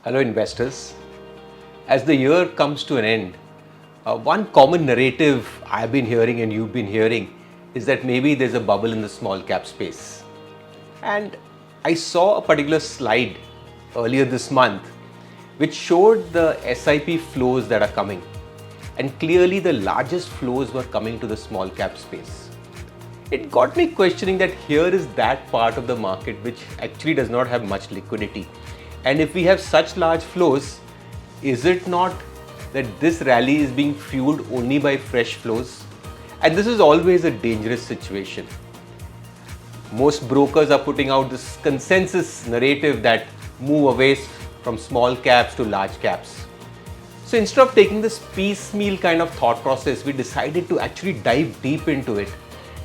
Hello investors. As the year comes to an end, one common narrative I've been hearing and you've been hearing is that maybe there's a bubble in the small cap space. And I saw a particular slide earlier this month which showed the SIP flows that are coming. And clearly the largest flows were coming to the small cap space. It got me questioning that here is that part of the market which actually does not have much liquidity. And if we have such large flows, is it not that this rally is being fueled only by fresh flows? And this is always a dangerous situation. Most brokers are putting out this consensus narrative that move away from small caps to large caps. So instead of taking this piecemeal kind of thought process, we decided to actually dive deep into it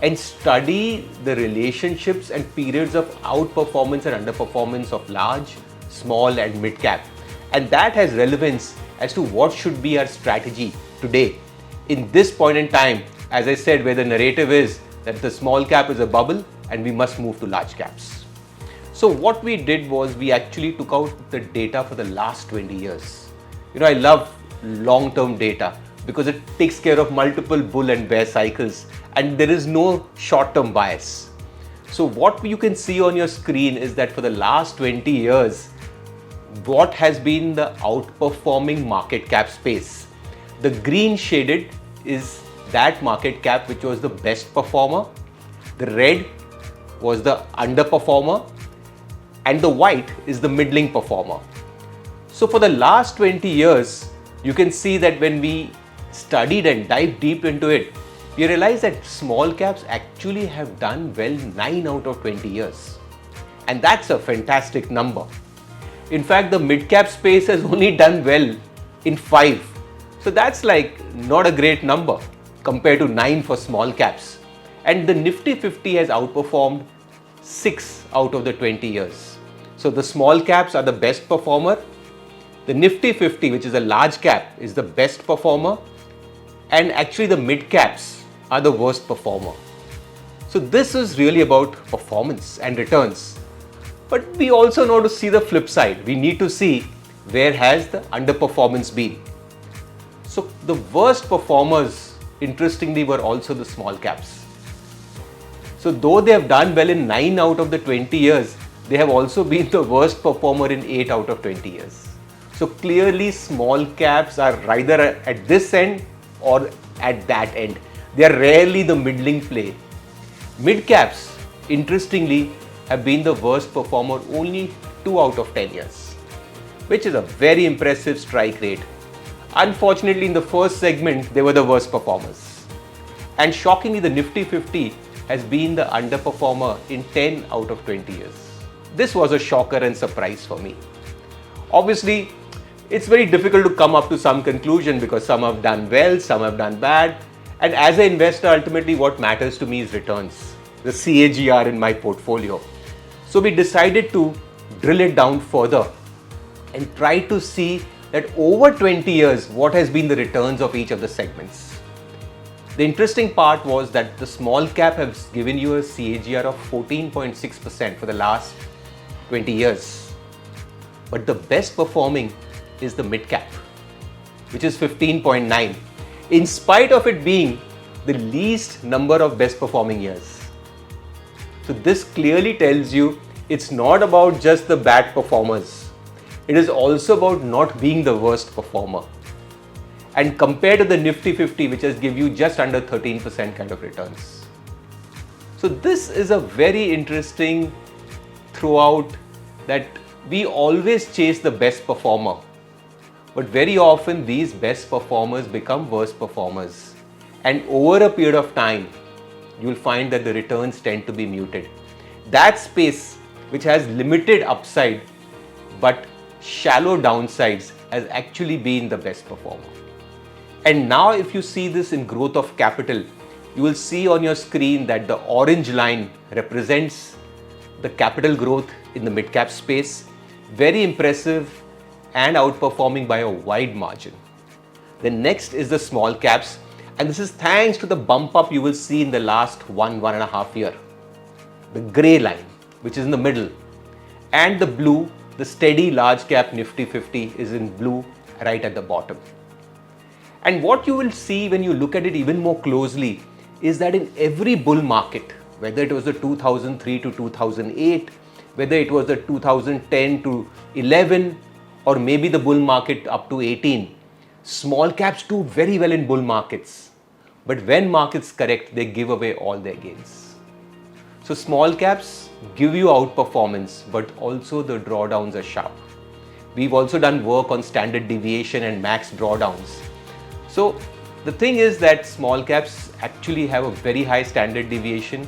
and study the relationships and periods of outperformance and underperformance of large, small and mid cap. And that has relevance as to what should be our strategy today. In this point in time, as I said, where the narrative is that the small cap is a bubble and we must move to large caps. So what we did was we actually took out the data for the last 20 years. I love long-term data because it takes care of multiple bull and bear cycles and there is no short-term bias. So what you can see on your screen is that for the last 20 years, what has been the outperforming market cap space. The green shaded is that market cap which was the best performer. The red was the underperformer and the white is the middling performer. So for the last 20 years, you can see that when we studied and dived deep into it, we realized that small caps actually have done well 9 out of 20 years. And that's a fantastic number. In fact, the mid-cap space has only done well in 5. So that's like not a great number compared to 9 for small caps. And the Nifty 50 has outperformed 6 out of the 20 years. So the small caps are the best performer. The Nifty 50, which is a large cap, is the best performer. And actually the mid caps are the worst performer. So this is really about performance and returns. But we also know to see the flip side. We need to see where has the underperformance been. So the worst performers, interestingly, were also the small caps. So though they have done well in 9 out of the 20 years, they have also been the worst performer in 8 out of 20 years. So clearly small caps are either at this end or at that end. They are rarely the middling play. Mid caps, interestingly, have been the worst performer only 2 out of 10 years, which is a very impressive strike rate. Unfortunately, in the first segment, they were the worst performers. And shockingly, the Nifty 50 has been the underperformer in 10 out of 20 years. This was a shocker and surprise for me. Obviously, it's very difficult to come up to some conclusion because some have done well, some have done bad. And as an investor, ultimately what matters to me is returns, the CAGR in my portfolio. So we decided to drill it down further and try to see that over 20 years, what has been the returns of each of the segments. The interesting part was that the small cap has given you a CAGR of 14.6% for the last 20 years. But the best performing is the mid cap, which is 15.9, in spite of it being the least number of best performing years. So this clearly tells you it's not about just the bad performers. It is also about not being the worst performer. And compared to the Nifty 50, which has given you just under 13% kind of returns. So this is a very interesting throughout that we always chase the best performer. But very often these best performers become worst performers. And over a period of time, you will find that the returns tend to be muted. That space which has limited upside but shallow downsides has actually been the best performer. And now if you see this in growth of capital, you will see on your screen that the orange line represents the capital growth in the mid-cap space. Very impressive and outperforming by a wide margin. The next is the small caps, and this is thanks to the bump up you will see in the last 1.5 year. The gray line, which is in the middle, and the blue, The steady large cap Nifty 50 is in blue right at the bottom. And what you will see when you look at it even more closely is that in every bull market, whether it was the 2003 to 2008, whether it was the 2010 to 11, or maybe the bull market up to 18, small caps do very well in bull markets. But when markets correct, they give away all their gains. So small caps give you outperformance, but also the drawdowns are sharp. We've also done work on standard deviation and max drawdowns. So the thing is that small caps actually have a very high standard deviation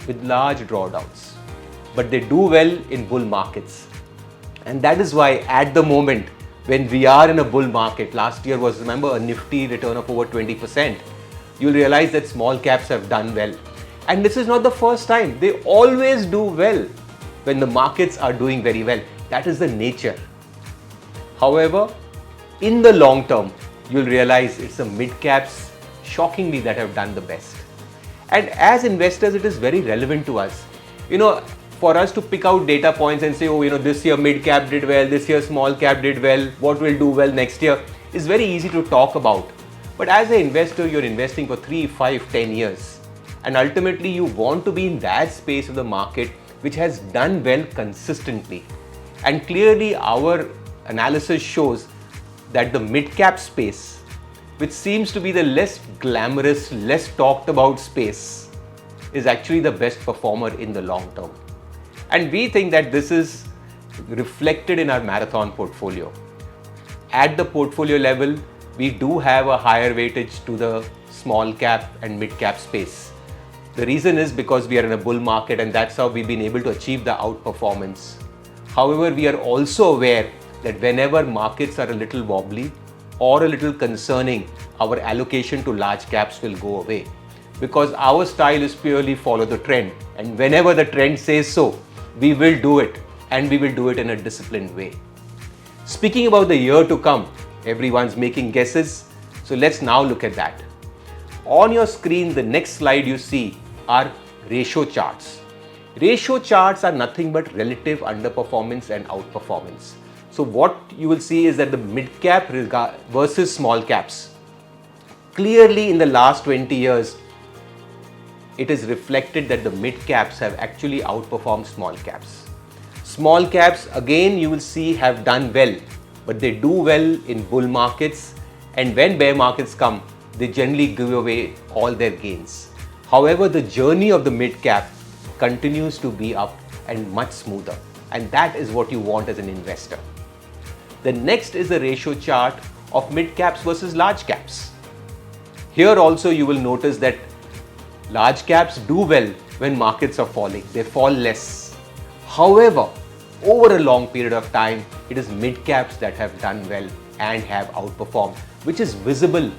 with large drawdowns, but they do well in bull markets. And that is why at the moment when we are in a bull market, last year was, remember, a Nifty return of over 20%, you'll realize that small caps have done well. And this is not the first time. They always do well when the markets are doing very well. That is the nature. However, in the long term, you'll realize it's the mid caps, shockingly, that have done the best. And as investors, it is very relevant to us. For us to pick out data points and say, this year mid cap did well, this year small cap did well, what will do well next year, is very easy to talk about. But as an investor, you're investing for 3, 5, 10 years. And ultimately, you want to be in that space of the market which has done well consistently. And clearly, our analysis shows that the mid-cap space, which seems to be the less glamorous, less talked about space, is actually the best performer in the long term. And we think that this is reflected in our marathon portfolio. At the portfolio level, we do have a higher weightage to the small cap and mid cap space. The reason is because we are in a bull market, and that's how we've been able to achieve the outperformance. However, we are also aware that whenever markets are a little wobbly or a little concerning, our allocation to large caps will go away, because our style is purely follow the trend, and whenever the trend says so, we will do it, and we will do it in a disciplined way. Speaking about the year to come, everyone's making guesses, so let's now look at that. On your screen, the next slide you see are ratio charts. Ratio charts are nothing but relative underperformance and outperformance. So what you will see is that the mid cap versus small caps. Clearly in the last 20 years, it is reflected that the mid caps have actually outperformed small caps. Small caps, again, you will see have done well, but they do well in bull markets, and when bear markets come, they generally give away all their gains. However, the journey of the mid cap continues to be up and much smoother, and that is what you want as an investor. The next is the ratio chart of mid caps versus large caps. Here also you will notice that large caps do well when markets are falling. They fall less. However, over a long period of time, it is mid caps that have done well and have outperformed, which is visible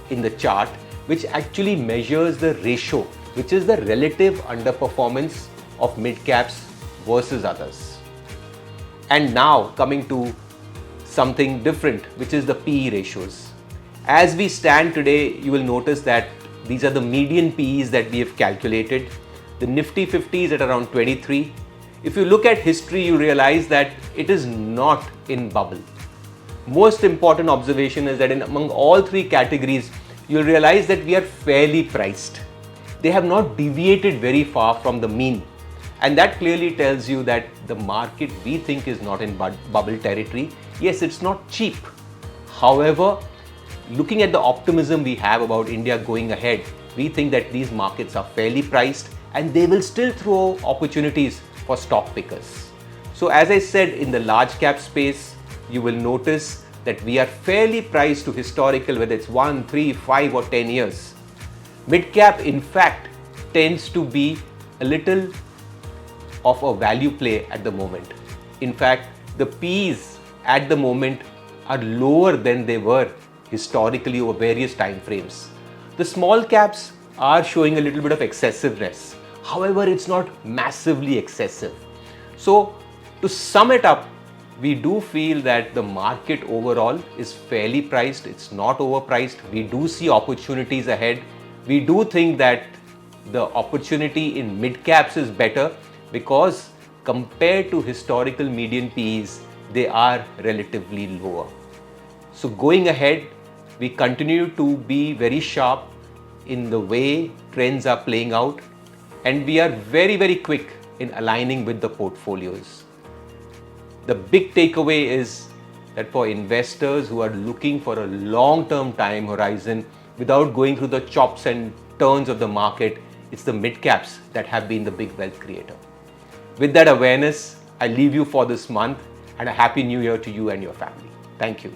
in the chart, which actually measures the ratio, which is the relative underperformance of mid caps versus others. And now coming to something different, which is the PE ratios. As we stand today, you will notice that these are the median PEs that we have calculated. The Nifty 50 is at around 23. If you look at history, you realize that it is not in bubble. Most important observation is that among all three categories, you'll realize that we are fairly priced. They have not deviated very far from the mean. And that clearly tells you that the market, we think, is not in bubble territory. Yes, it's not cheap. However, looking at the optimism we have about India going ahead, we think that these markets are fairly priced and they will still throw opportunities for stock pickers. So as I said, in the large cap space, you will notice that we are fairly priced to historical, whether it's 1, 3, 5 or 10 years. Mid cap, in fact, tends to be a little of a value play at the moment. In fact, the P's at the moment are lower than they were historically over various time frames. The small caps are showing a little bit of excessiveness. However, it's not massively excessive. So to sum it up, we do feel that the market overall is fairly priced. It's not overpriced. We do see opportunities ahead. We do think that the opportunity in mid caps is better because compared to historical median PEs, they are relatively lower. So going ahead, we continue to be very sharp in the way trends are playing out, and we are very, very quick in aligning with the portfolios. The big takeaway is that for investors who are looking for a long-term time horizon without going through the chops and turns of the market, it's the mid-caps that have been the big wealth creator. With that awareness, I leave you for this month, and a happy new year to you and your family. Thank you.